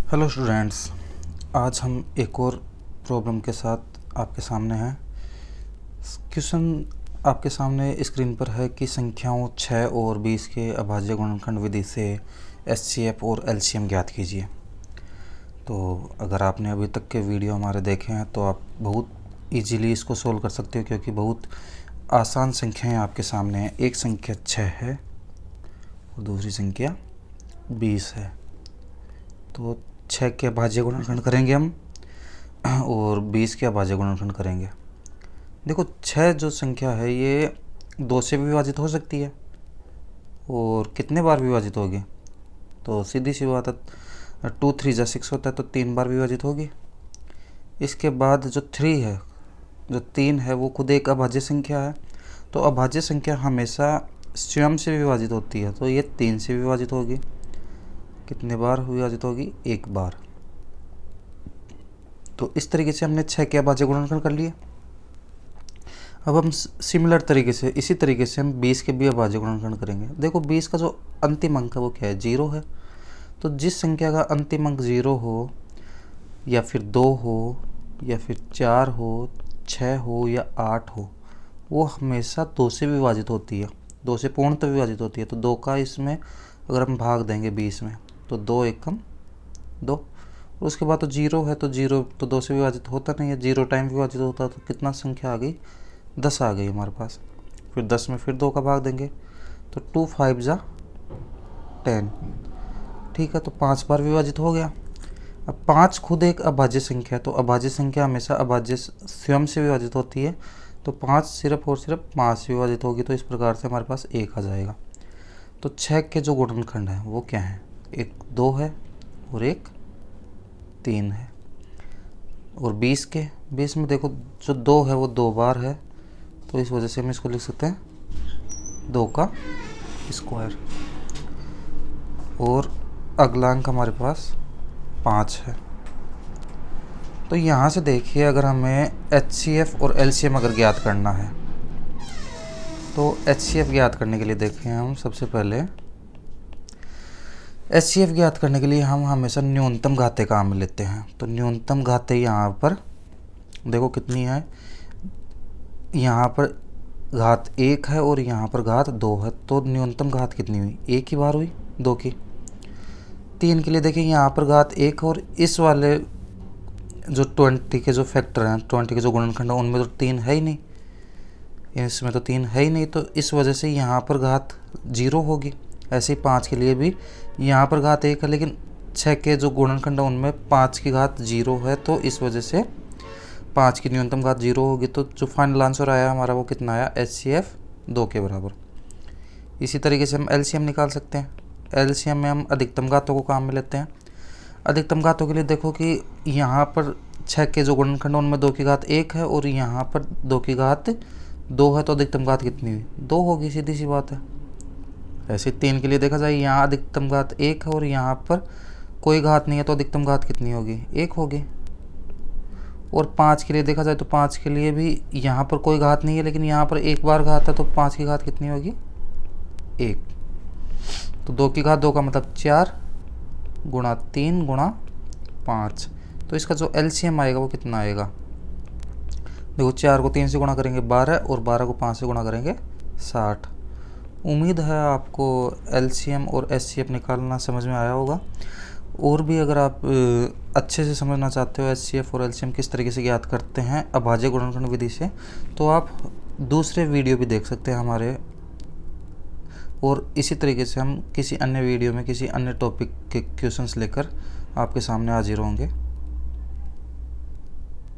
Hello students, आज हम एक और प्रॉब्लम के साथ आपके सामने हैं। क्वेश्चन आपके सामने स्क्रीन पर है कि संख्याओं 6 और 20 के अभाज्य गुणनखंड विधि से एचसीएफ और एलसीएम ज्ञात कीजिए। तो अगर आपने अभी तक के वीडियो हमारे देखे हैं तो आप बहुत इजीली इसको सोल्व कर सकते हो, क्योंकि बहुत आसान संख्याएं आपके सामने हैं। एक संख्या 6 है और दूसरी संख्या 20 है। तो 6 के अभाज्य गुणनखंड करेंगे हम और 20 के अभाज्य गुणनखंड करेंगे। देखो, 6 जो संख्या है ये 2 से भी विभाजित हो सकती है और कितने बार विभाजित होगी, तो सीधी सी बात है, 2 3 जा 6 होता है तो 3 बार विभाजित होगी। इसके बाद जो 3 है, जो 3 है वो खुद एक अभाज्य संख्या है। तो अभाज्य संख्या हमेशा स्वयं से विभाजित होती है, तो ये 3 से विभाजित होगी। कितने बार विभाजित होगी? एक बार। तो इस तरीके से हमने 6 के अभाज्य गुणनखंड कर लिए। अब हम सिमिलर तरीके से, इसी तरीके से हम 20 के भी अभाज्य गुणनखंड करेंगे। देखो, 20 का जो अंतिम अंक है वो क्या है? 0 है। तो जिस संख्या का अंतिम अंक 0 हो, या फिर 2 हो, या फिर 4 हो, 6 हो या 8 हो, वो हमेशा 2 से विभाजित होती है, 2 से पूर्णतः विभाजित होती है। तो 2 का इसमें अगर हम भाग देंगे 20 में, तो 2 एकम 2। और उसके बाद तो 0 है, तो 0 तो 2 से विभाजित होता नहीं है, 0 टाइम विभाजित होता है। तो कितना संख्या आ गई? 10 आ गई हमारे पास। फिर 10 में फिर 2 का भाग देंगे, तो 2 5 जा 10। ठीक है, तो 5 बार विभाजित हो गया। अब 5 खुद एक अभाज्य संख्या है, तो अभाज्य संख्या हमेशा अभाज्य स्वयं से विभाजित होती है। तो 5 सिर्फ और सिर्फ 5 से विभाजित होगी। तो इस प्रकार से हमारे पास 1 आ जाएगा। तो 6 के जो गुणनखंड हैं वो क्या हैं? एक 2 है और एक 3 है। और 20 में देखो, जो 2 है वो 2 बार है, तो इस वजह से हम इसको लिख सकते हैं 2 का स्क्वायर। और अगला अंक हमारे पास 5 है। तो यहाँ से देखिए, अगर हमें एचसीएफ और एलसीएम अगर ज्ञात करना है, तो एचसीएफ ज्ञात करने के लिए देखें हम सबसे पहले, एचसीएफ ज्ञात करने के लिए हम हमेशा न्यूनतम घातें काम में लेते हैं। तो न्यूनतम घातें यहाँ पर देखो कितनी है, यहाँ पर घात 1 है और यहाँ पर घात 2 है। तो न्यूनतम घात कितनी हुई? 1 ही बार हुई 2 की। 3 के लिए देखिए, यहाँ पर घात 1 और इस वाले जो 20 के जो फैक्टर हैं, 20 के जो गुणनखंड हैं, उनमें तो 3 है ही नहीं, इसमें तो 3 है ही नहीं। तो इस वजह से यहाँ पर घात 0 होगी। ऐसे ही 5 के लिए भी यहाँ पर घात 1 है, लेकिन 6 के जो गुणनखंड है उनमें 5 की घात 0 है। तो इस वजह से 5 की न्यूनतम घात 0 होगी। तो जो फाइनल आंसर आया हमारा वो कितना आया? एचसीएफ 2 के बराबर। इसी तरीके से हम एलसीएम निकाल सकते हैं। एलसीएम में हम अधिकतम घातों को काम में लेते हैं। अधिकतम घातों के लिए देखो कि यहाँ पर 6 के जो गुणनखंड है उनमें 2 की घात 1 है और यहाँ पर 2 की घात 2 है। तो अधिकतम घात कितनी हुई? 2 होगी, सीधी सी बात है। ऐसे 3 के लिए देखा जाए, यहाँ अधिकतम घात 1 है और यहाँ पर कोई घात नहीं है, तो अधिकतम घात कितनी होगी? 1 होगी। और 5 के लिए देखा जाए, तो 5 के लिए भी यहाँ पर कोई घात नहीं है, लेकिन यहाँ पर एक बार घात है, तो 5 की घात कितनी होगी? 1। तो 2 की घात 2 का मतलब 4 गुणा 3 गुणा 5। तो इसका जो एलसीएम आएगा वो कितना आएगा? देखो, 4 को 3 से गुणा करेंगे 12 और 12 को 5 से गुणा करेंगे 60। उम्मीद है आपको एलसीएम और एचसीएफ निकालना समझ में आया होगा। और भी अगर आप अच्छे से समझना चाहते हो एचसीएफ और एलसीएम किस तरीके से ज्ञात करते हैं अभाज्य गुणनखंड विधि से, तो आप दूसरे वीडियो भी देख सकते हैं हमारे। और इसी तरीके से हम किसी अन्य वीडियो में किसी अन्य टॉपिक के क्वेश्चंस लेकर आपके सामने हाजिर होंगे।